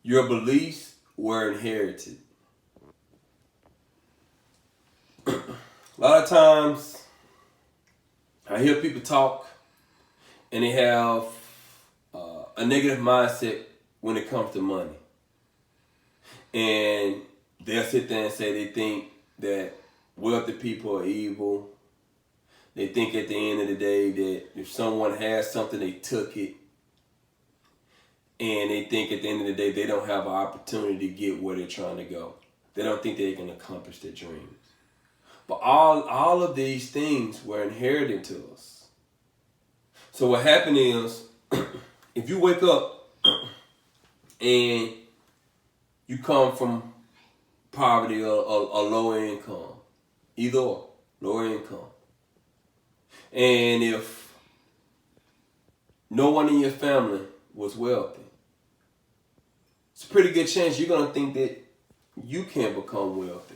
Your beliefs were inherited. A lot of times, I hear people talk and they have a negative mindset when it comes to money. And they'll sit there and say they think that wealthy people are evil. They think at the end of the day that if someone has something, they took it. And they think at the end of the day, they don't have an opportunity to get where they're trying to go. They don't think they can accomplish their dreams. But all of these things were inherited to us. So what happened is, if you wake up and you come from poverty or lower income, either or, lower income, and if no one in your family was wealthy, it's a pretty good chance you're going to think that you can become wealthy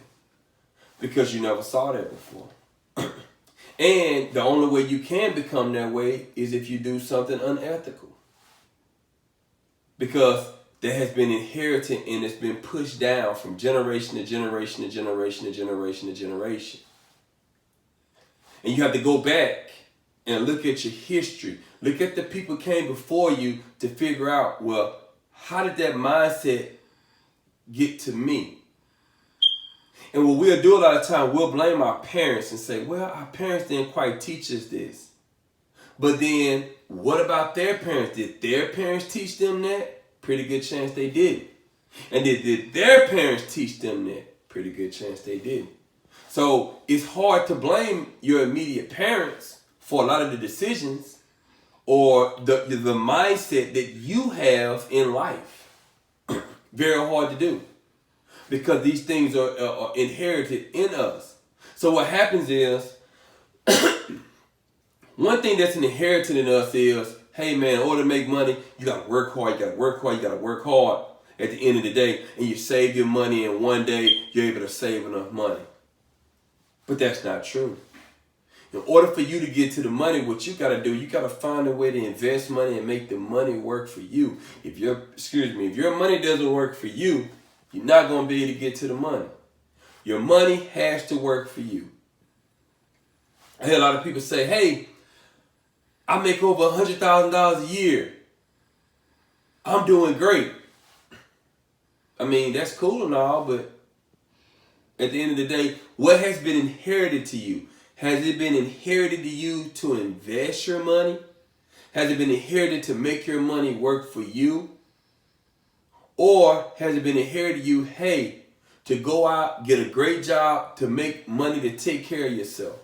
because you never saw that before. And the only way you can become that way is if you do something unethical. Because that has been inherited and it's been pushed down from generation to generation to generation to generation to generation. And you have to go back and look at your history. Look at the people who came before you to figure out, well, how did that mindset get to me? And what we'll do a lot of time, we'll blame our parents and say, well, our parents didn't quite teach us this. But then, what about their parents? Did their parents teach them that? Pretty good chance they did. And did their parents teach them that? Pretty good chance they did. So it's hard to blame your immediate parents for a lot of the decisions or the mindset that you have in life. Very hard to do. Because these things are inherited in us. So what happens is, one thing that's inherited in us is, hey man, in order to make money, you gotta work hard, you gotta work hard, you gotta work hard at the end of the day, and you save your money, and one day you're able to save enough money. But that's not true. In order for you to get to the money, what you gotta do, you gotta find a way to invest money and make the money work for you. If your money doesn't work for you, you're not going to be able to get to the money. Your money has to work for you. I hear a lot of people say, hey, I make over $100,000 a year. I'm doing great. I mean, that's cool and all, but at the end of the day, what has been inherited to you? Has it been inherited to you to invest your money? Has it been inherited to make your money work for you? Or has it been inherited to you, hey, to go out, get a great job, to make money to take care of yourself?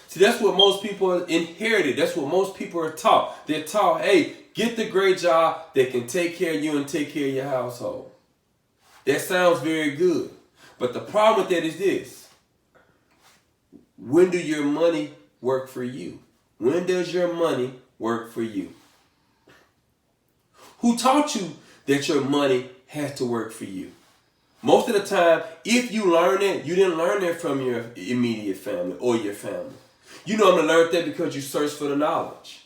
See, that's what most people are inherited. That's what most people are taught. They're taught, hey, get the great job that can take care of you and take care of your household. That sounds very good. But the problem with that is this. When do your money work for you? When does your money work for you? Who taught you that your money has to work for you? Most of the time, if you learn it, you didn't learn that from your immediate family or your family. You normally learned that because you searched for the knowledge.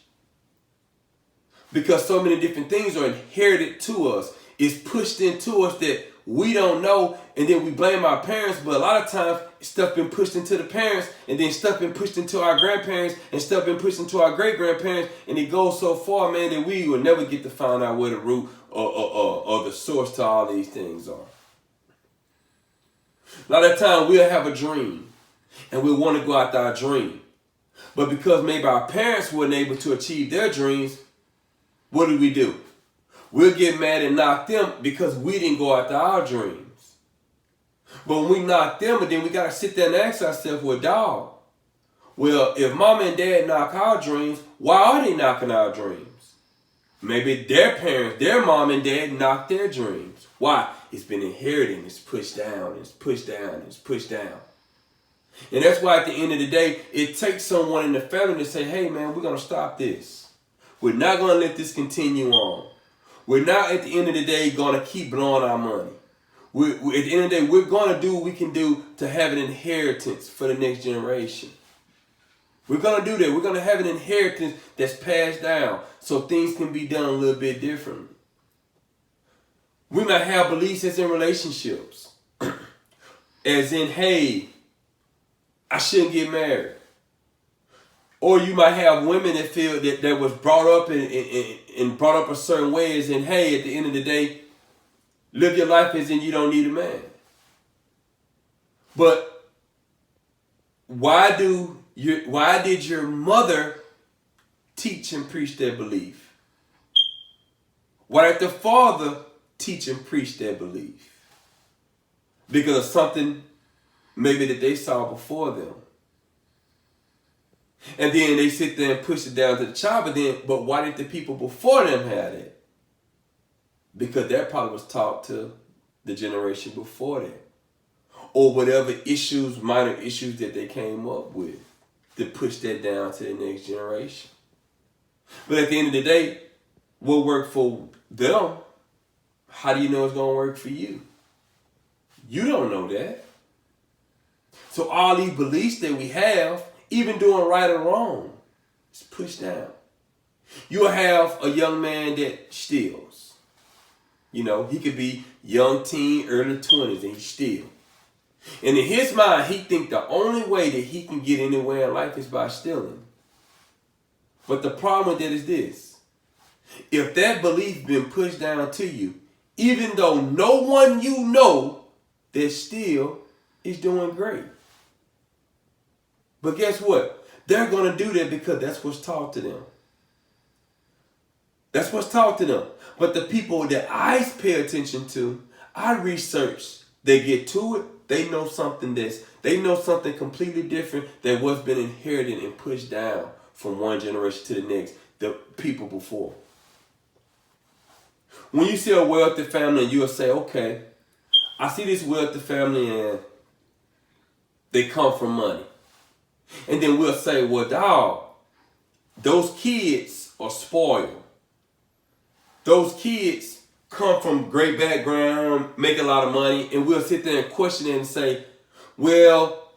Because so many different things are inherited to us. It's pushed into us that we don't know, and then we blame our parents, but a lot of times stuff been pushed into the parents, and then stuff been pushed into our grandparents, and stuff been pushed into our great-grandparents, and it goes so far, man, that we will never get to find out where the root or the source to all these things are. A lot of times we'll have a dream, and we'll want to go after our dream. But because maybe our parents weren't able to achieve their dreams, what do? We'll get mad and knock them because we didn't go after our dreams. But when we knock them, and then we got to sit there and ask ourselves, well, dog, well, if mom and dad knock our dreams, why are they knocking our dreams? Maybe their parents, their mom and dad knocked their dreams. Why? It's been inherited. It's pushed down. It's pushed down. It's pushed down. And that's why at the end of the day, it takes someone in the family to say, hey, man, we're going to stop this. We're not going to let this continue on. We're not at the end of the day going to keep blowing our money. At the end of the day, we're going to do what we can do to have an inheritance for the next generation. We're going to do that. We're going to have an inheritance that's passed down so things can be done a little bit differently. We might have beliefs as in relationships. As in, hey, I shouldn't get married. Or you might have women that feel that was brought up and brought up a certain way, as in, hey, at the end of the day, live your life as in you don't need a man. But why did your mother teach and preach that belief? Why did the father teach and preach that belief? Because of something maybe that they saw before them. And then they sit there and push it down to the child. But why did the people before them have it? Because that probably was taught to the generation before that. Or whatever issues, minor issues that they came up with to push that down to the next generation. But at the end of the day, what worked for them, how do you know it's going to work for you? You don't know that. So all these beliefs that we have, even doing right or wrong, is pushed down. You'll have a young man that steals. You know, he could be young teen, early 20s, and he steals. And in his mind, he thinks the only way that he can get anywhere in life is by stealing. But the problem with that is this. If that belief been pushed down to you, even though no one you know that still is doing great. But guess what? They're going to do that because that's what's taught to them. That's what's taught to them. But the people that I pay attention to, I research. They get to it. They know something completely different than what's been inherited and pushed down from one generation to the next, the people before. When you see a wealthy family, you'll say, okay, I see this wealthy family and they come from money. And then we'll say, well, dog, those kids are spoiled. Those kids come from great background, make a lot of money, and we'll sit there and question it and say, well,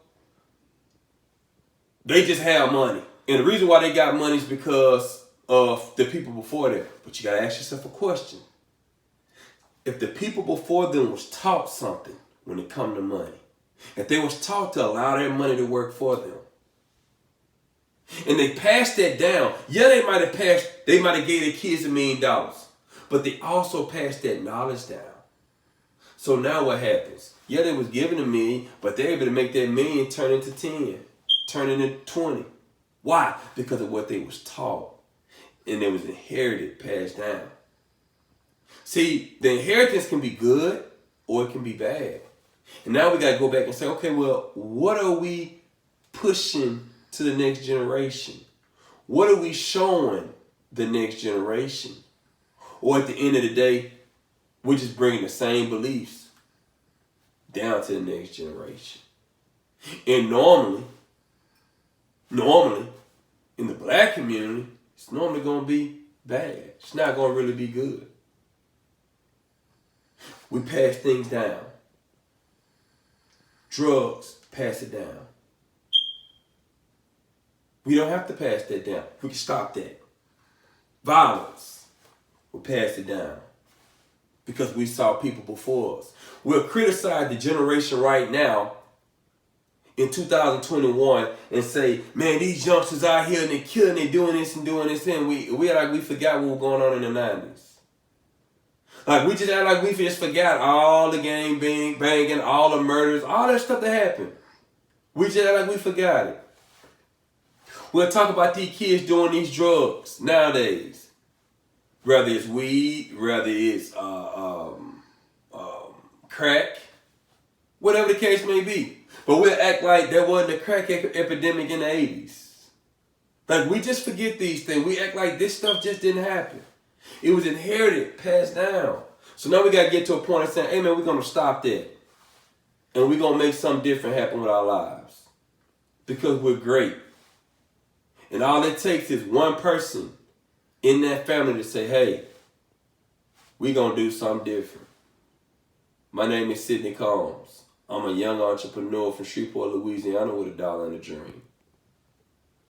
they just have money. And the reason why they got money is because of the people before them. But you got to ask yourself a question. If the people before them was taught something when it come to money, if they was taught to allow their money to work for them, and they passed that down, yeah, they might have gave their kids $1 million. But they also passed that knowledge down. So now what happens? Yeah, they was given $1 million, but they're able to make that $1 million turn into 10, turn into 20. Why? Because of what they was taught. And it was inherited, passed down. See, the inheritance can be good or it can be bad. And now we got to go back and say, okay, well, what are we pushing to the next generation? What are we showing the next generation? Or at the end of the day, we're just bringing the same beliefs down to the next generation. And normally, in the black community, it's normally going to be bad. It's not going to really be good. We pass things down. Drugs, pass it down. We don't have to pass that down. We can stop that. Violence, we'll pass it down. Because we saw people before us. We'll criticize the generation right now in 2021 and say, man, these youngsters out here and they're killing, they're doing this and doing this. And we forgot what was going on in the 90s. Like, we just act like we just forgot all the gang banging, all the murders, all that stuff that happened. We just act like we forgot it. We'll talk about these kids doing these drugs nowadays. Whether it's weed, whether it's crack, whatever the case may be. But we'll act like there wasn't a crack epidemic in the 80s. Like, we just forget these things. We act like this stuff just didn't happen. It was inherited, passed down. So now we got to get to a point of saying, hey man, we're going to stop that. And we're going to make something different happen with our lives. Because we're great. And all it takes is one person in that family to say, hey, we're going to do something different. My name is Sidney Combs. I'm a young entrepreneur from Shreveport, Louisiana with $1 and a dream.